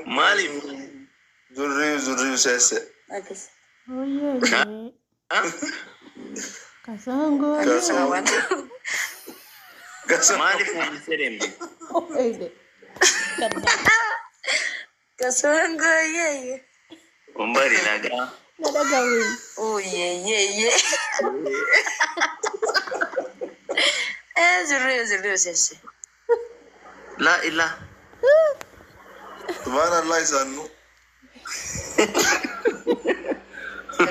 Maaliif? Zurriu seesse. Kasongo. Maaliif uffisee deemte? Kasongo ye. Umbari nagaa. Nada gawin. Oh ye. Zurriu seesse. La ilah. Subhanallah isannu.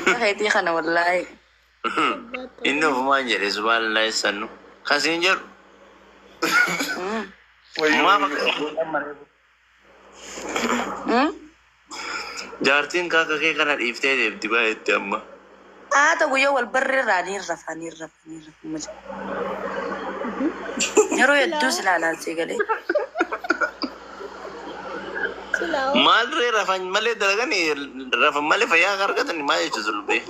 Kaya kana wallahi. Inni ofumaan jedhe subhanallah isannu. Kasiin jedhu. Maa jaartiin kaaka kee kana dhiiftee deemti baay'eetti amma. Ata guyyaa wal barree raanii rafa. Yeroo hedduu silaalaan si galee. Maalirree rafan malee dalaganii rafan malee fayyaa argatan maal jechuun sulbee.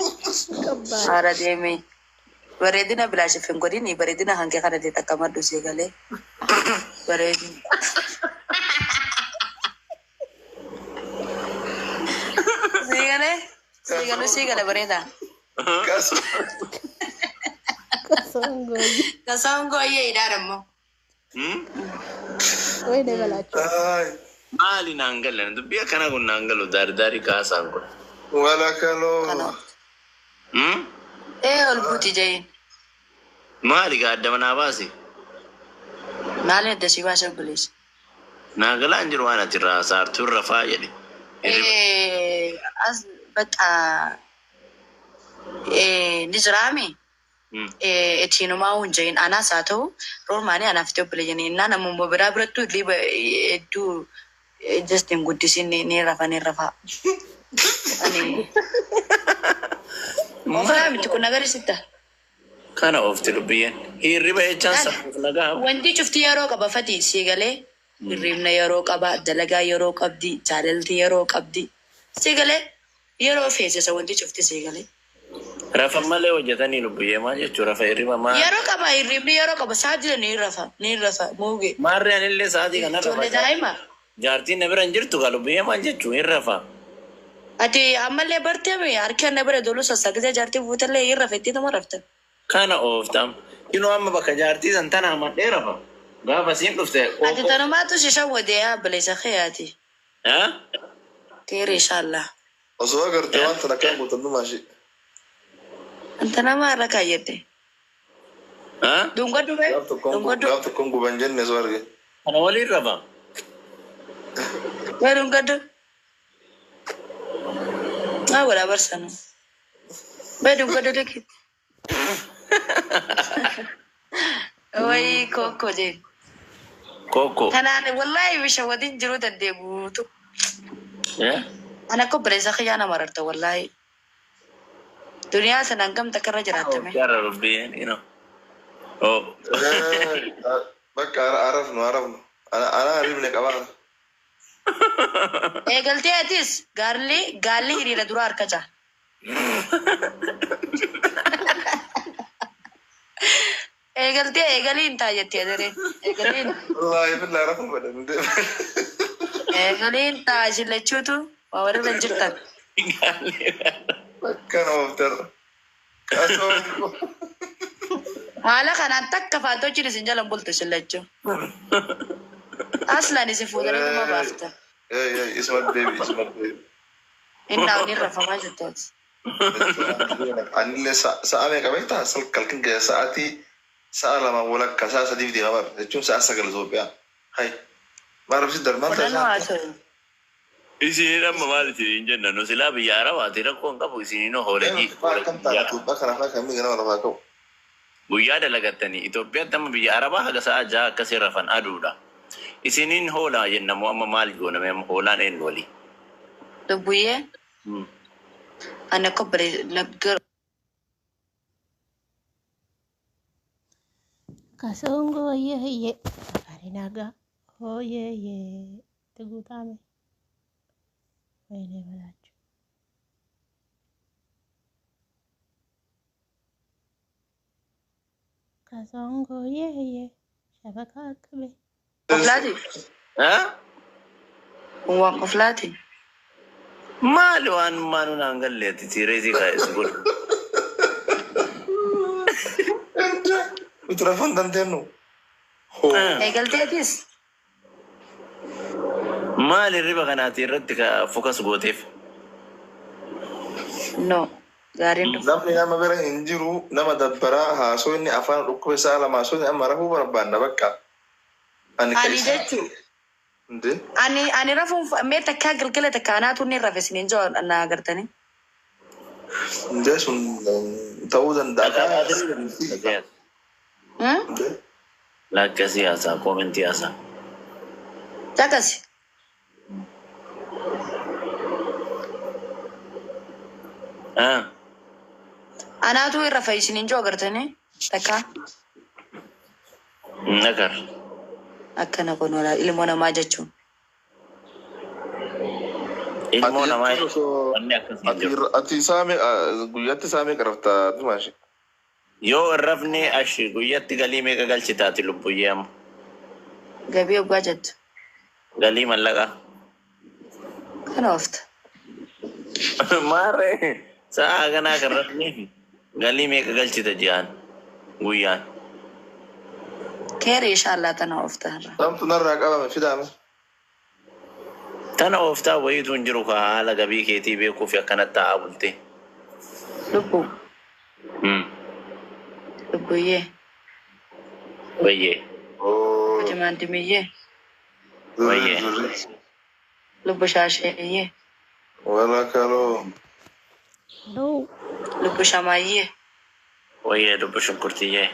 Haara deemee bareedina bilaashif hin godhini bareedina hangee kana ta'e akka maddu si galee. Bareedina. Si galee bareeda. Kasongo ye idaaramo. Way de balacho. Maali naan galan dubbii akkana kun naan galu daarii kaasaan kun. Wala kaloo. Ol buuti jayin. Maali gaadda manaa baasi? Maali adda si baasa bulees. Naa galaan jiru waan atirraa saartuun rafaa jedhe. As baqa ni jiraami. Etiinumaa hunjayin anaas haa ta'u roormaanii anaaf ta'u bile jennee innaan ammoo biraa birattuu liba hedduu justin guddisiin ni rafa. Ofaa miti kun agarsiisa. Kana oofti dubbiyyeen. Hirriba jechaan safuuf nagaa. Wanti cufti yeroo qaba fatii si galee. Hirribna yeroo qaba, dalagaa yeroo qabdi, jaalalti yeroo qabdi. Si galee yeroo feesisa wanti cufti si galee. Rafa malee hojjetanii dubbiyyee maal jechuun rafa hirriba maal? Yeroo qaba hirribni yeroo qaba sa'aatii ni rafa muuge. Maarreen illee sa'aatii kana rafa. Ijoollee daa'ima. Jaartiin na bira hin jirtu gaa dubbiyyee maal jechuun hin rafa. Ati ammallee barteemi harkeen na bira doluu sassaaqisee jaartii fuutallee hin rafa itti nama rafta. Kana ooftam. Inuu amma bakka jaartii san tana madhee rafa. Gaafa siin dhufte. Ati tanumaatu shisha wadee bilisa khiyaati. Teere inshallah. Osoo agartee waan tana kan guutannu maashi. Anta nama irra kaayyadde. Dungaddu bee? Gaaf tokkoon guban jenne soo arge. Kana waliin rafa. Bee dungaddu? Maa wala barsanu. Bee dungaddu deki. Wayi koko jee. Koko. Kanaan wallahi bisha wadin jiru dandee guutu. Ana ko bilisa khiyaana mararta wallahi. Dunia senang kam tak kerja ratame. Cara lebih, you know. Oh. Bakka araf no. Ana arif ne kabar. Galti atis gali ini la dura arkaja. Galti gali inta jati adere. Gali. Wallahi billah araf badan. Gali inta jilechu tu. Awal lanjutkan. Bakka no ter. Kasongo. Hala kanan tak kafato ciri sinjalan bultu jilechu. Aslan isi fudan itu mau bafta. Ismat baby. Inna uni rafa majutot. Anile saame kabita sal kalkin ke saati saala ma wala kasa sadif di ngabar. Cuma saat sagal zobia. Hai. Marab si darman ta. Kodan waso. Isini nama maal isini jenna no sila biyyara waati rakkoon qabu isini no hooleji. Bakka kami gana wala kau. Guyyaa dalagattanii Itoophiyaatti amma biyya Arabaa haga sa'a jaha akkasii rafan aduudha. Isiniin hoolaa jennamu amma maal gooname amma hoolaan eenyu walii? Dubbiyyee? Ana ko bare naggar. Kasongo ye. Arinaga. Oh ye. Tegutame. Way de balacho. Kasongo ye. Shabaka kabe. Obladi. Hah? kun waan qoflaati. Maali waan maanun hangalleeti sireesii kaa'es godhu. Utu rafan dandeenu. Eegalteetis. Maali riba kanaati irratti ka fokas gooteef? No. Gaariin dhufu. Namni nama bira hin jiru nama dabbaraa haasoo inni afaan dhukkube isaa lama haasoo inni amma rafuu barbaanna bakka. Ani jechuun. Ani rafuun mee takkaa galgala takkaa anaatu inni rafe isiniin jaa na agartanii. Indee sun ta'uu danda'a. Lakka siyaasaa koomentii haasaa. Caqasi. Anaatu irra fayyisiniin jaa agartanii takkaa. Nagar. Akkana kun ilmoo namaa jechuun. Ilmoo namaa wanni akkasii jiru. Ati saame guyyaatti saame qaraftaa dimaashi. Yoo rafne ashi guyyatti galii meeqa galchitaati lubbuyyee amma? Gabii oggaa jettu. Galii mallaqaa. Kana oofta. Maarree sa'a kanaa kan rafneef galii meeqa galchita ji'aan guyyaan? Keeri inshaallah tana oofta. Namtu narraa qabame fidaame. Tana ooftaa wayiitu hin jiru kaa haala gabii keetii beekuuf akkanatti taa'aa bulte. Lubbuu. Lubbuyyee. Wayyee. Dimaandimiyyee. Wayyee. Lubbu shaasheeyyee. Wala kaloo. No. Lubbu shamaayyee. Wayyee lubbu shunkurtiyyee.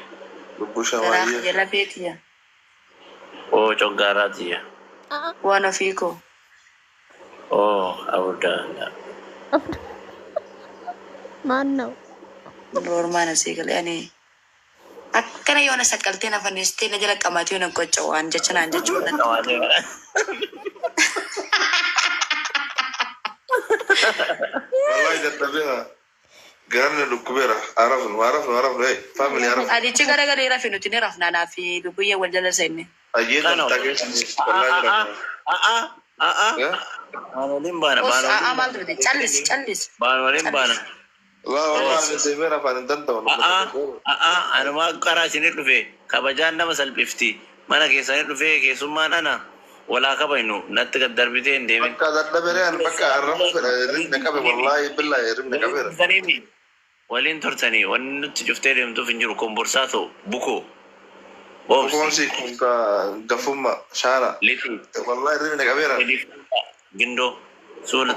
Lubbu Garaa shamaayyee. jala beetiyya. Oo coggaaraatiyya. Waan ofiikoo. Oo awurdaa. Maannaw. Normaan asii galee ani akkana yoona saqqaltee na fannistee na jala qamatee na gocha waan jecha naan jechuun na Wallahi dadhabina. Garanne dhukkubeera. Arafnu. Family arafnu. adichi gara galee rafi nuti ni rafnaanaa fi lubbuyyee wal jala seenne. Ayyeedhaan tageessanii. Baanoliin baana. Maaltu bite callis. Baanoliin baana. Wallahi deemee rafaan hin danda'u. Anumaa qaraa isinii dhufe kabajaan nama salphifti. Mana keessanii dhufe keessummaan ana walaa kabajnu natti gad darbitee hin deemin. Bakka dadhabereen bakka arrafu fedha rimne qabe wallahi billahi rimne qabeera. Waliin turtanii wanni nutti cuftee deemtuuf hin jiru komborsaa ta'u bukoo. Boonsi kun ka gafumma shaana. Lifi. Wallahi rimne qabeera. Gindoo suuta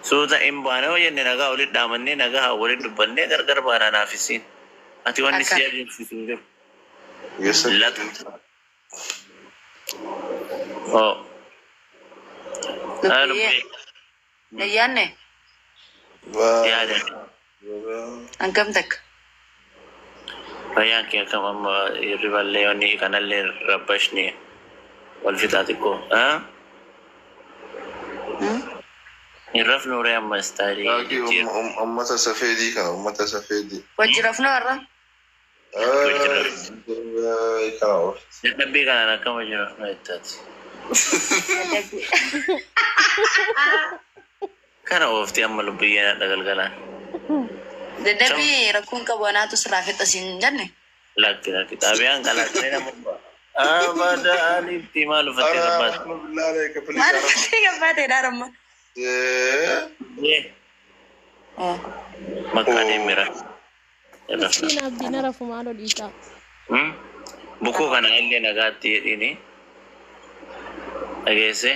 suuta hin baane hoo jenne nagaa walitti dhaamannee nagaa walitti dubbannee gargar baanaa naafisiin. Ati wanni si adeemsisu hin jiru. Yes. Lata. Oo. Lubbuyyee. Nayyaanne Yaada. hangam takka. Fayyaan kee akkam amma riballee wanni kanallee rabbashni wal fixaa xiqqoo. Hin rafnu ree amma istaayilii. Ummata safeedii kana ummata safeedii. Wajji rafnu har'a. Kana of. Dadhabbii kanaan akkama jira na ittaati. Kana oofti amma lubbiyyeen hadha galgalaan. Dadhabbii rakkoon qabu anaatu sirraa fixasiin jenne. Lakki xaabiyaan kalaatee nama abada alitti maal uffattee gabbaate. Maal uffattee gabbaatee daaramma. Makkaa deemira. Miskiin abdiin rafu maaloo dhiisaa. Bukoo kana illee nagaatti jedhini. Dhageesse.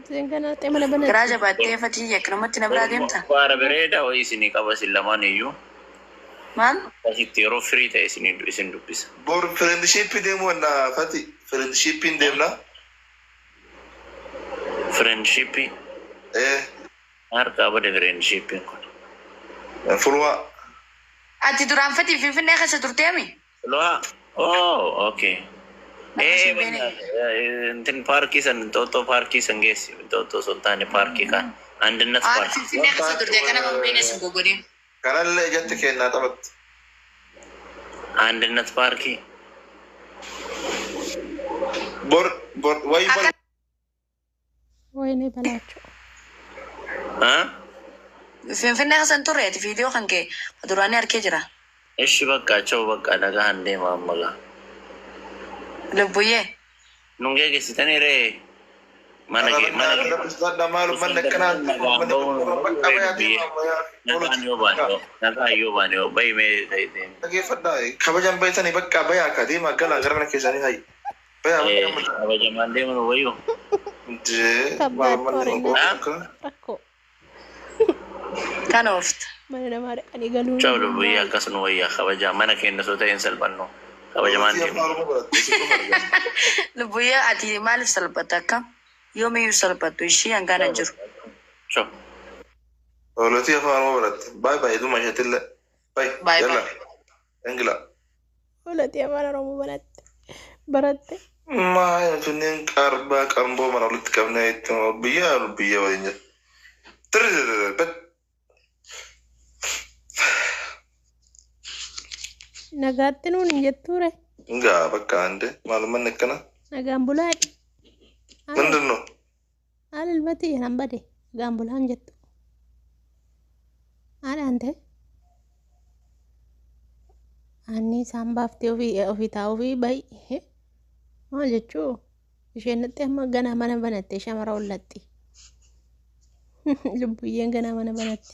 Seen kana mana bana. Garaa jabaattee fatii akkanumatti na biraa deemta. Baara bareedaa wayii isinii qaba isin lamaan iyyuu. Maal? Asitti yeroo firii ta'e isin dubbisa. Bor friendship deemu wanna fati friendship deemna. Friendship. Harka bade friendship kun. Fulwa. Ati duraan fatii finfinnee keessa turteemi? Loha. Oh, okay. እንትን ፓርኪ ሰን ጦጦ ፓርኪ ሰንጌስ ጦጦ ሱልጣን ፓርኪ ካን አንድነት ፓርክ finfinnee keessa turte kana mambeene sin gogodin. Kanallee ijatti kennaa taphatti. አንድነት ፓርኪ Bor wayi bor ወይኔ በላቸው። Finfinnee kasan turreeti viidiyoo kan kee duraanii arkee jira. እሺ በቃ ቸው በቃ ነገ አንዴ ማመጋ Lubbuyyee. ኑንጌ ገስተኔ ሬ ማነጌ kabajan baytanii bakka bayaa akka deemaa galaa gara mana keessanii hayi kabajamaan deeman wayyo Rakkoo. Kan oofta. Mana namaa dhaqanii galuu. ቸው ልቡዬ akkasuma wayyaa kabajaa mana keenya soo ta'een salphanno kabajamaan deemu Lubbuyyee ati maaliif salphatta akkam? Yoomiyyuu salphattu ishii hangaan hin jiru. ቸው Olotii afaan moo baratte baay baay dhuma isheetillee baay Baay yalla baay. engila Olatii afaan Oromoo baratte. maa tunneen qarbaa qamboo mana walitti qabnee ittuma biyya waliin jira tirri Nagaatti nuun hin jettuure. Enggak, bakka ande maluman akkana. Nagaan bulaadhi. ምንድን ነው? Alilmati nan bade. Nagaan bulaan jettu. Ante. Anni isaan baaftee ofii taa'uu fi bayi. Maal jechuu? Isheen natti amma ganaa mana banatte shamara hollatti. Lubbuyyeen ganaa mana banatti.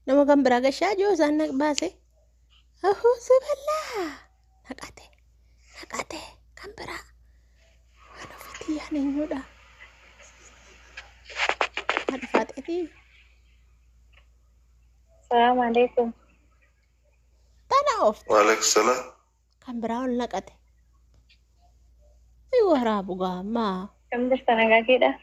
Nama kan biraa gashaa jiru isaan baase. Siballaa. Naqate kan biraa. Waan ofiitii yaan eenyudha. Haadha Faaxeetii. Assalamualaikum. Tana oofte. Waalaikumsalam. Kan biraa ol naqate. Waraabu gaammaa. Kamu tersana kaki dah.